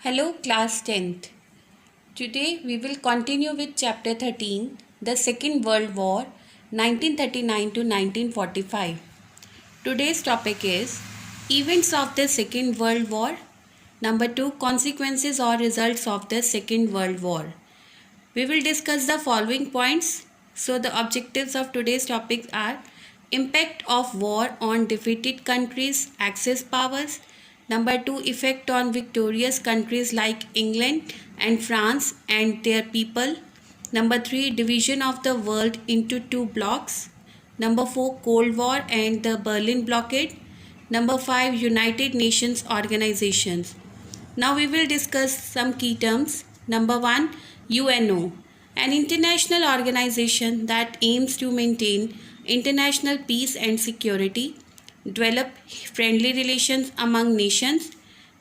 Hello class 10th. Today we will continue with chapter 13, The Second World War 1939 to 1945. Today's topic is Events of the Second World War. Number 2, Consequences or Results of the Second World War. We will discuss the following points. So the objectives of today's topic are impact of war on defeated countries, Axis powers. Number 2, effect on victorious countries like England and France and their people. Number 3, division of the world into two blocks. Number 4, Cold War and the Berlin blockade. Number 5, United Nations organizations. Now we will discuss some key terms. Number 1, UNO, an international organization that aims to maintain international peace and security, develop friendly relations among nations.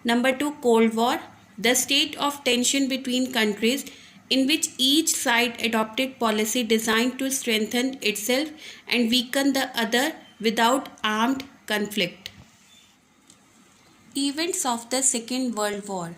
Number 2, Cold War, the state of tension between countries in which each side adopted policy designed to strengthen itself and weaken the other without armed conflict. Events of the Second World War.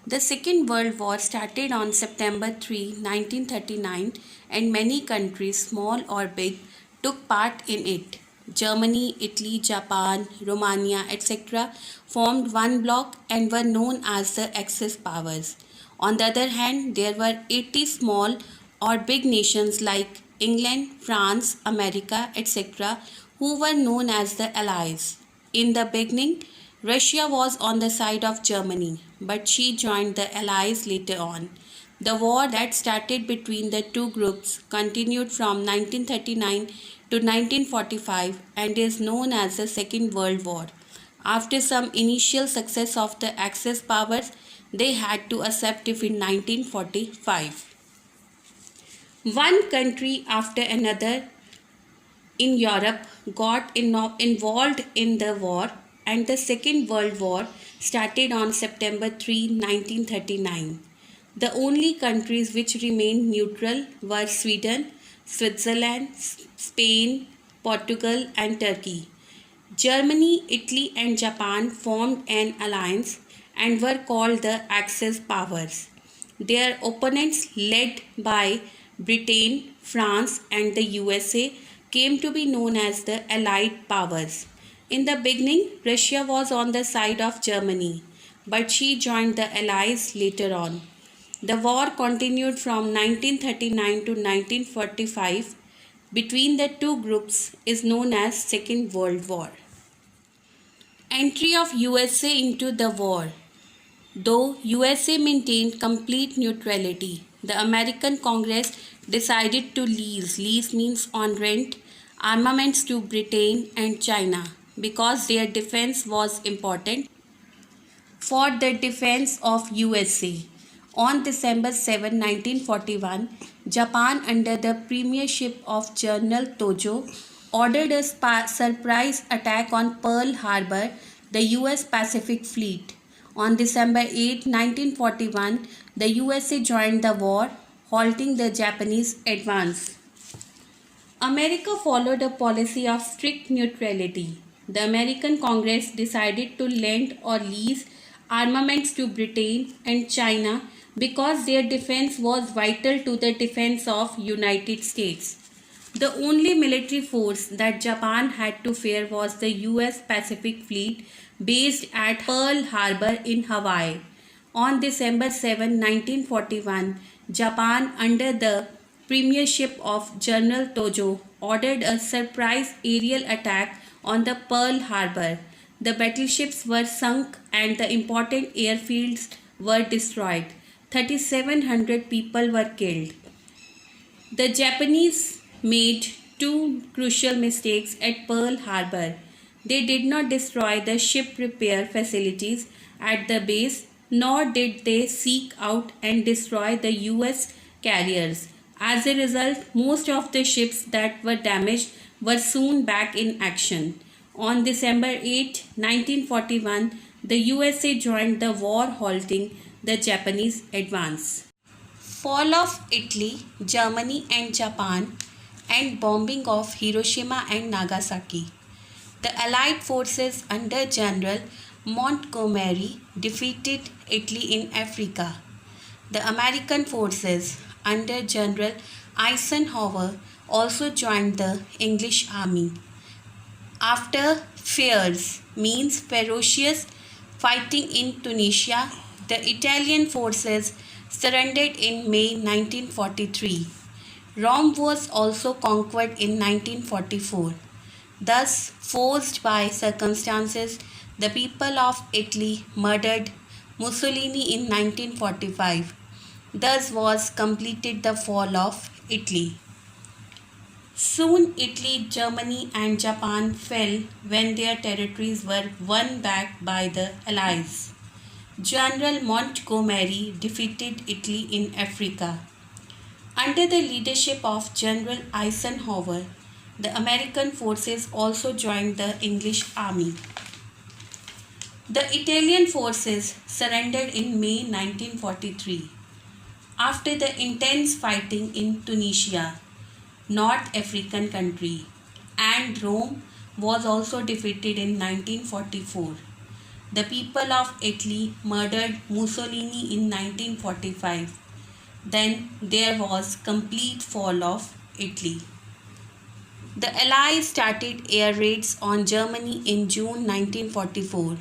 The Second World War started on September 3, 1939, and many countries, small or big, took part in it. Germany, Italy, Japan, Romania, etc. formed one bloc and were known as the Axis powers. On the other hand, there were 80 small or big nations like England, France, America, etc., who were known as the Allies. In the beginning, Russia was on the side of Germany, but she joined the Allies later on. The war that started between the two groups continued from 1939 to 1945 and is known as the Second World War. After some initial success of the Axis powers, they had to accept defeat in 1945. One country after another in Europe got involved in the war, and the Second World War started on September 3, 1939. The only countries which remained neutral were Sweden, Switzerland, Spain, Portugal, and Turkey. Germany, Italy, and Japan formed an alliance and were called the Axis powers. Their opponents, led by Britain, France, and the USA, came to be known as the Allied powers. In the beginning, Russia was on the side of Germany, but she joined the Allies later on. The war continued from 1939 to 1945 between the two groups is known as Second World War. Entry of USA into the war. Though USA maintained complete neutrality, the American Congress decided to lease means on rent, armaments to Britain and China because their defense was important for the defense of USA. On December 7, 1941, Japan, under the premiership of General Tojo, ordered a surprise attack on Pearl Harbor, the US Pacific Fleet. On December 8, 1941, the USA joined the war, halting the Japanese advance. America followed a policy of strict neutrality. The American Congress decided to lend or lease armaments to Britain and China because their defense was vital to the defense of United States. The only military force that Japan had to fear was the US Pacific Fleet based at Pearl Harbor in Hawaii. On December 7, 1941, Japan, under the premiership of General Tojo, ordered a surprise aerial attack on the Pearl Harbor. The battleships were sunk and the important airfields were destroyed. 3,700 people were killed. The Japanese made two crucial mistakes at Pearl Harbor. They did not destroy the ship repair facilities at the base, nor did they seek out and destroy the US carriers. As a result, most of the ships that were damaged were soon back in action. On December 8, 1941, the USA joined the war, halting the Japanese advance. Fall of Italy, Germany, and Japan, and bombing of Hiroshima and Nagasaki. The Allied forces under General Montgomery defeated Italy in Africa. The American forces under General Eisenhower also joined the English army. After fierce means ferocious fighting in Tunisia, the Italian forces surrendered in May 1943. Rome was also conquered in 1944. Thus, forced by circumstances, the people of Italy murdered Mussolini in 1945. Thus was completed the fall of Italy. Soon Italy, Germany and Japan fell when their territories were won back by the Allies. General Montgomery defeated Italy in Africa. Under the leadership of General Eisenhower, the American forces also joined the English army. The Italian forces surrendered in May 1943 after the intense fighting in Tunisia, North African country, and Rome was also defeated in 1944. The people of Italy murdered Mussolini in 1945. Then there was complete fall of Italy. The Allies started air raids on Germany in June 1944.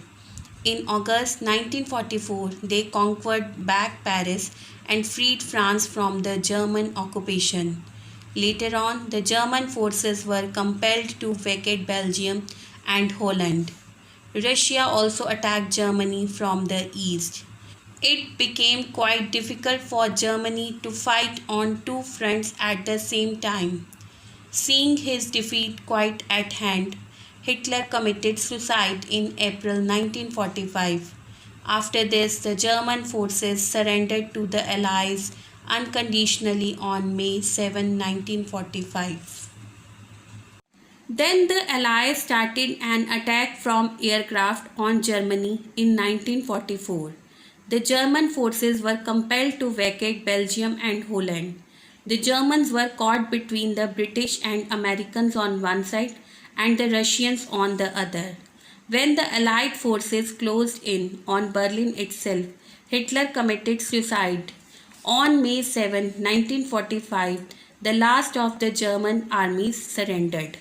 In August 1944, they conquered back Paris and freed France from the German occupation. Later on, the German forces were compelled to vacate Belgium and Holland. Russia also attacked Germany from the east. It became quite difficult for Germany to fight on two fronts at the same time. Seeing his defeat quite at hand, Hitler committed suicide in April 1945. After this, the German forces surrendered to the Allies unconditionally on May 7, 1945. Then the Allies started an attack from aircraft on Germany in 1944. The German forces were compelled to vacate Belgium and Holland. The Germans were caught between the British and Americans on one side and the Russians on the other. When the Allied forces closed in on Berlin itself, Hitler committed suicide. On May 7, 1945, the last of the German armies surrendered.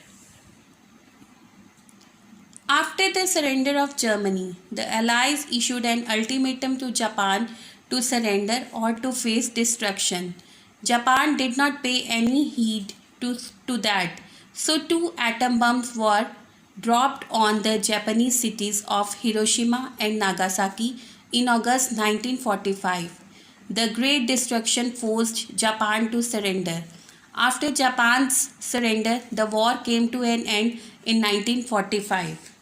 After the surrender of Germany, the Allies issued an ultimatum to Japan to surrender or to face destruction. Japan did not pay any heed to that, so two atom bombs were dropped on the Japanese cities of Hiroshima and Nagasaki in August 1945. The Great Destruction forced Japan to surrender. After Japan's surrender, the war came to an end in 1945.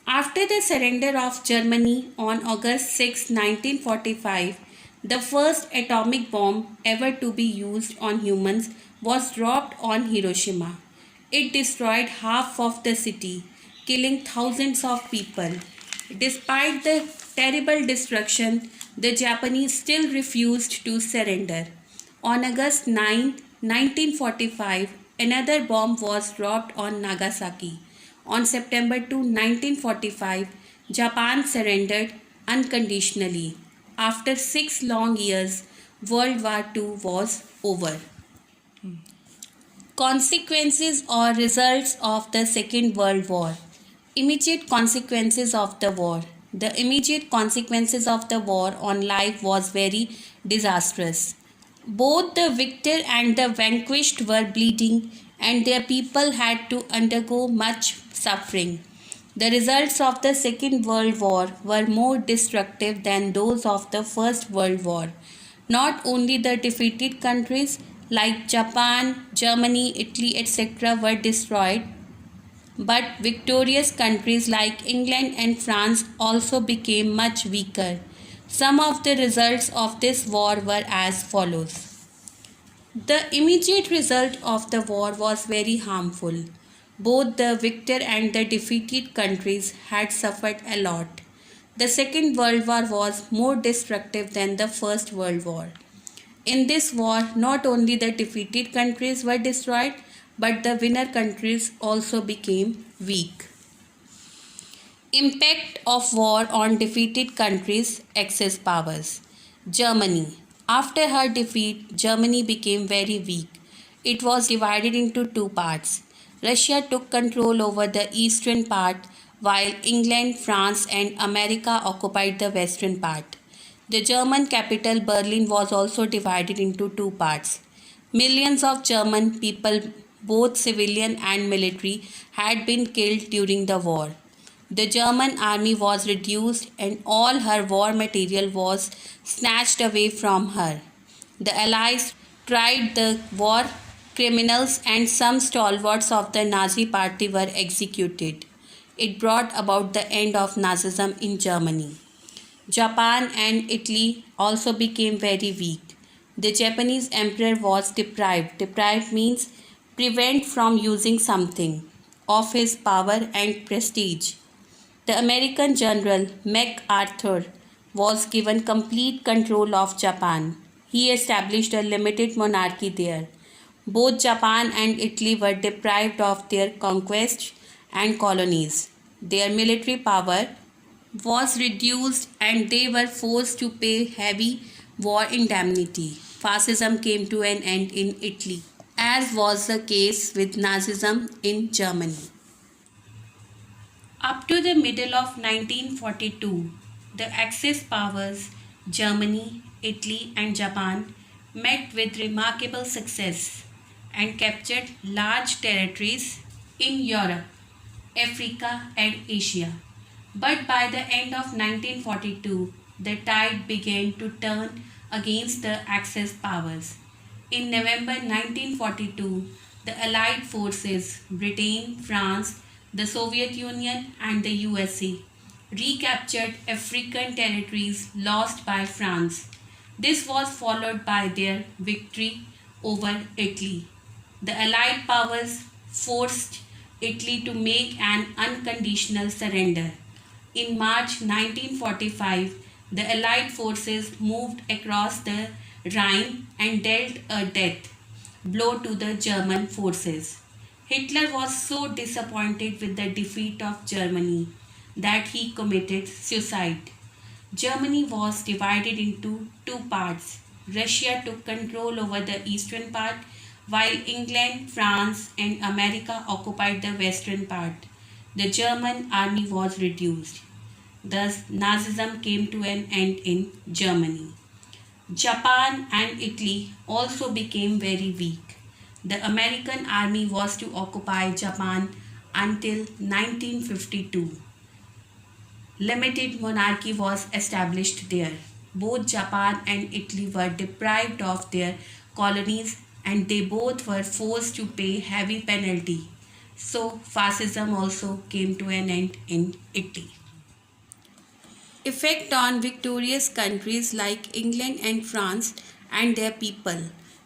After the surrender of Germany on August 6, 1945, the first atomic bomb ever to be used on humans was dropped on Hiroshima. It destroyed half of the city, killing thousands of people. Despite the terrible destruction, the Japanese still refused to surrender. On August 9, 1945, another bomb was dropped on Nagasaki. On September 2, 1945, Japan surrendered unconditionally. After 6 long years, World War II was over. Consequences or results of the Second World War. Immediate consequences of the war. The immediate consequences of the war on life was very disastrous. Both the victor and the vanquished were bleeding, and their people had to undergo much suffering. The results of the Second World War were more destructive than those of the First World War. Not only the defeated countries like Japan, Germany, Italy, etc. were destroyed, but victorious countries like England and France also became much weaker. Some of the results of this war were as follows. The immediate result of the war was very harmful. Both the victor and the defeated countries had suffered a lot. The Second World War was more destructive than the First World War. In this war, not only the defeated countries were destroyed, but the winner countries also became weak. Impact of war on defeated countries' Axis powers. Germany. After her defeat, Germany became very weak. It was divided into two parts. Russia took control over the eastern part, while England, France, and America occupied the western part. The German capital Berlin was also divided into two parts. Millions of German people, both civilian and military, had been killed during the war. The German army was reduced and all her war material was snatched away from her. The Allies tried the war criminals and some stalwarts of the Nazi party were executed. It brought about the end of Nazism in Germany. Japan and Italy also became very weak. The Japanese emperor was deprived. Deprived means prevent from using something of his power and prestige. The American general MacArthur was given complete control of Japan. He established a limited monarchy there. Both Japan and Italy were deprived of their conquests and colonies. Their military power was reduced and they were forced to pay heavy war indemnity. Fascism came to an end in Italy, as was the case with Nazism in Germany. Up to the middle of 1942, the Axis powers Germany, Italy, and Japan met with remarkable success and captured large territories in Europe, Africa, and Asia. But by the end of 1942, the tide began to turn against the Axis powers. In November 1942, the Allied forces, Britain, France, the Soviet Union, and the USA, recaptured African territories lost by France. This was followed by their victory over Italy. The Allied powers forced Italy to make an unconditional surrender. In March 1945, the Allied forces moved across the Rhine and dealt a death blow to the German forces. Hitler was so disappointed with the defeat of Germany that he committed suicide. Germany was divided into two parts. Russia took control over the eastern part, while England, France, and America occupied the western part. The German army was reduced. Thus, Nazism came to an end in Germany. Japan and Italy also became very weak. The American army was to occupy Japan until 1952. Limited monarchy was established there. Both Japan and Italy were deprived of their colonies and they both were forced to pay heavy penalty. So fascism also came to an end in Italy. Effect on victorious countries like England and France and their people.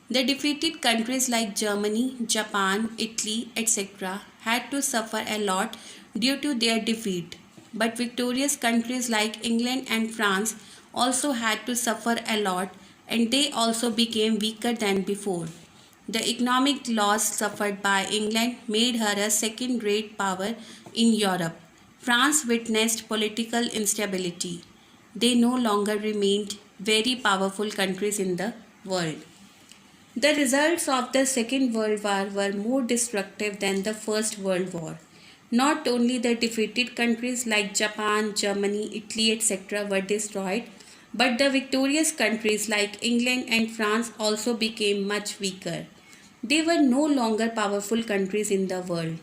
The defeated countries like Germany, Japan, Italy, etc. had to suffer a lot due to their defeat. But victorious countries like England and France also had to suffer a lot and they also became weaker than before. The economic loss suffered by England made her a second rate power in Europe. France witnessed political instability. They no longer remained very powerful countries in the world. The results of the Second World War were more destructive than the First World War. Not only the defeated countries like Japan, Germany, Italy, etc. were destroyed, but the victorious countries like England and France also became much weaker. They were no longer powerful countries in the world.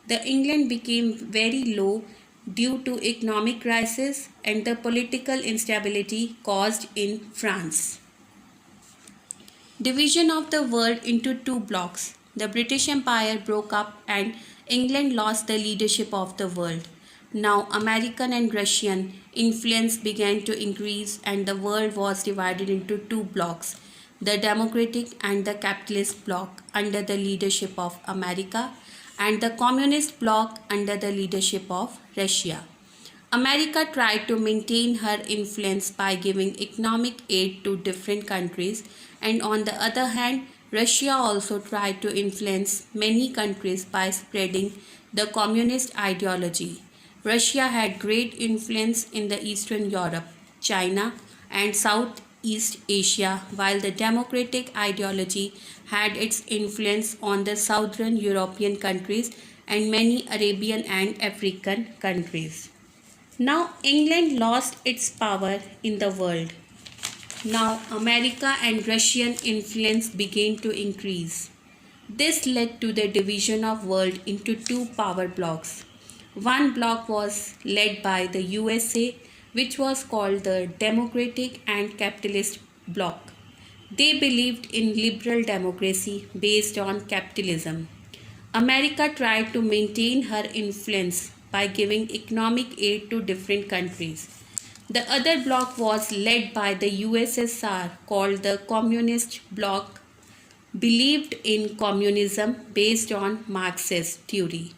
The England became very low due to economic crisis and the political instability caused in France. Division of the world into two blocks. The British Empire broke up and England lost the leadership of the world. Now American and Russian influence began to increase and the world was divided into two blocks, the democratic and the capitalist bloc under the leadership of America and the communist bloc under the leadership of Russia. America tried to maintain her influence by giving economic aid to different countries, and on the other hand, Russia also tried to influence many countries by spreading the communist ideology. Russia had great influence in the Eastern Europe, China, and Southeast Asia, while the democratic ideology had its influence on the southern European countries and many Arabian and African countries. Now, England lost its power in the world. Now, America and Russian influence began to increase. This led to the division of world into two power blocks. One bloc was led by the USA, which was called the Democratic and Capitalist Bloc. They believed in liberal democracy based on capitalism. America tried to maintain her influence by giving economic aid to different countries. The other bloc was led by the USSR, called the Communist Bloc, believed in communism based on Marxist theory.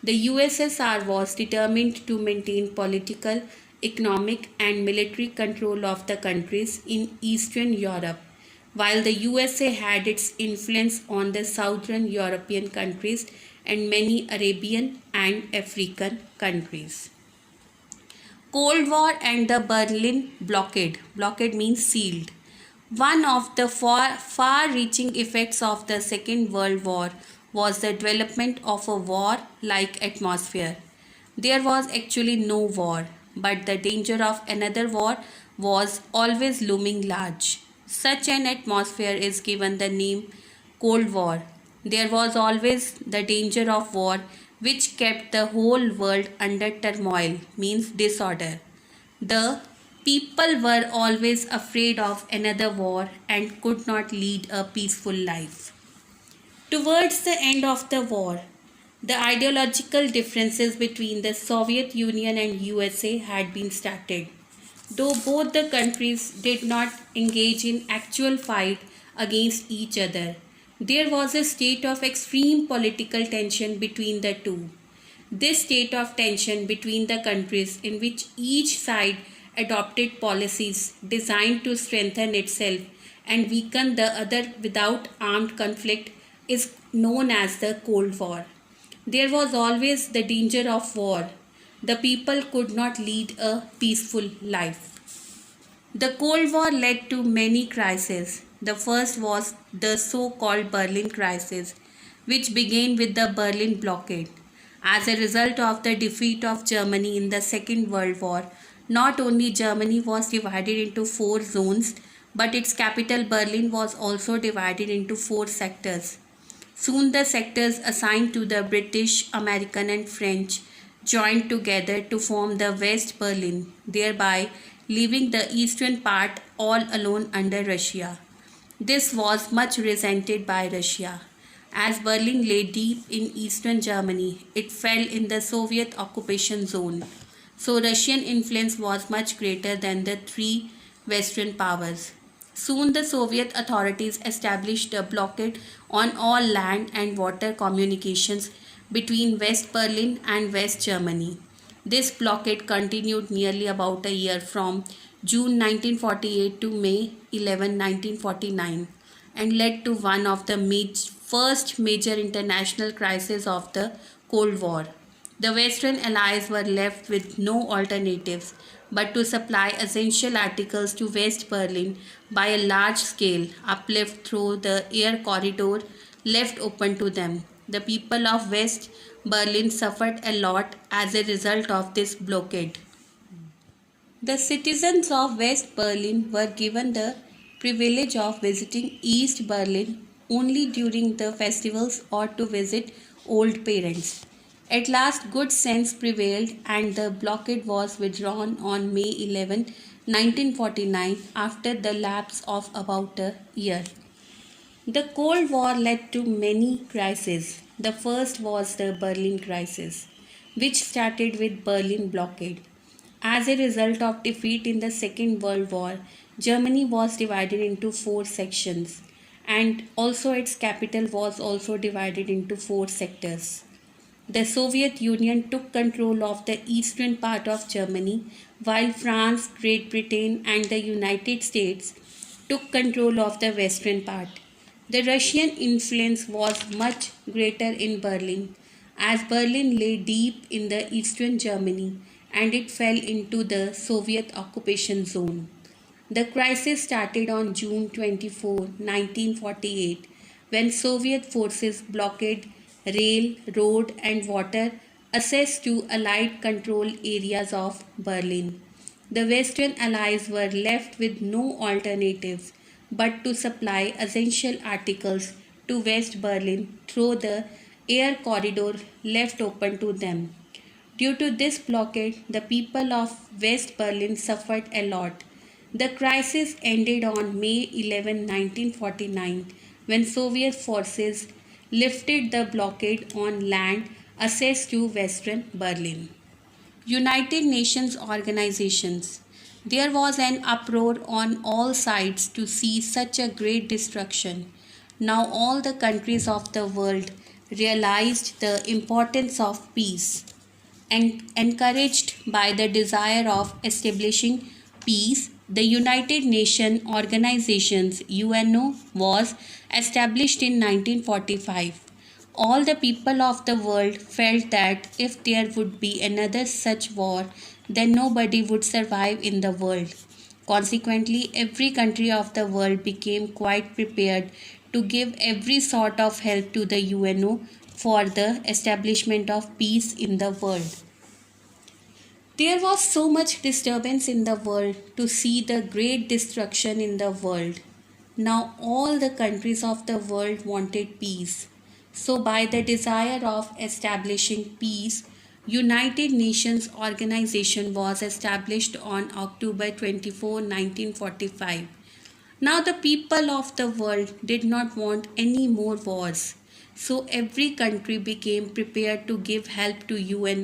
The USSR was determined to maintain political, economic, and military control of the countries in Eastern Europe, while the USA had its influence on the southern European countries and many Arabian and African countries. Cold War and the Berlin Blockade. Blockade means sealed. One of the far reaching effects of the Second World War was the development of a war like atmosphere. There was actually no war, but the danger of another war was always looming large. Such an atmosphere is given the name Cold War. There was always the danger of war, which kept the whole world under turmoil, means disorder. The people were always afraid of another war and could not lead a peaceful life. Towards the end of the war, the ideological differences between the Soviet Union and USA had been started. Though both the countries did not engage in actual fight against each other, there was a state of extreme political tension between the two. This state of tension between the countries, in which each side adopted policies designed to strengthen itself and weaken the other without armed conflict, is known as the Cold War. There was always the danger of war. The people could not lead a peaceful life. The Cold War led to many crises. The first was the so called Berlin Crisis, which began with the Berlin Blockade. As a result of the defeat of Germany in the Second World War, not only Germany was divided into four zones, but its capital Berlin was also divided into four sectors. Soon the sectors assigned to the British, American, and French joined together to form the West Berlin, thereby leaving the eastern part all alone under Russia. This was much resented by Russia. As Berlin lay deep in eastern Germany, it fell in the Soviet occupation zone. So Russian influence was much greater than the three Western powers. Soon the Soviet authorities established a blockade on all land and water communications between West Berlin and West Germany. This blockade continued nearly about a year from June 1948 to May 11, 1949 and led to one of the first major international crises of the Cold War. The Western Allies were left with no alternatives but to supply essential articles to West Berlin by a large scale uplift through the air corridor left open to them. The people of West Berlin suffered a lot as a result of this blockade. The citizens of West Berlin were given the privilege of visiting East Berlin only during the festivals or to visit old parents. At last, good sense prevailed and the blockade was withdrawn on May 11, 1949, after the lapse of about a year. The Cold War led to many crises. The first was the Berlin Crisis, which started with Berlin blockade. As a result of defeat in the Second World War, Germany was divided into four sections, and also its capital was also divided into four sectors. The Soviet Union took control of the eastern part of Germany, while France, Great Britain, and the United States took control of the western part. The Russian influence was much greater in Berlin. as Berlin lay deep in the eastern Germany and it fell into the Soviet occupation zone. The crisis started on June 24, 1948, when Soviet forces blockaded rail, road, and water access to Allied controlled areas of Berlin. The Western Allies were left with no alternatives but to supply essential articles to West Berlin through the air corridor left open to them. Due to this blockade, the people of West Berlin suffered a lot. The crisis ended on May 11, 1949, when Soviet forces lifted the blockade on land access to Western Berlin. United Nations organizations. There was an uproar on all sides to see such a great destruction. Now, all the countries of the world realized the importance of peace and encouraged by the desire of establishing peace. The United Nations Organizations UNO was established in 1945. All the people of the world felt that if there would be another such war, then nobody would survive in the world. Consequently, every country of the world became quite prepared to give every sort of help to the UNO for the establishment of peace in the world. There was so much disturbance in the world to see the great destruction in the world. Now all the countries of the world wanted peace. So by the desire of establishing peace, United Nations Organization was established on October 24, 1945. Now the people of the world did not want any more wars. So every country became prepared to give help to UNO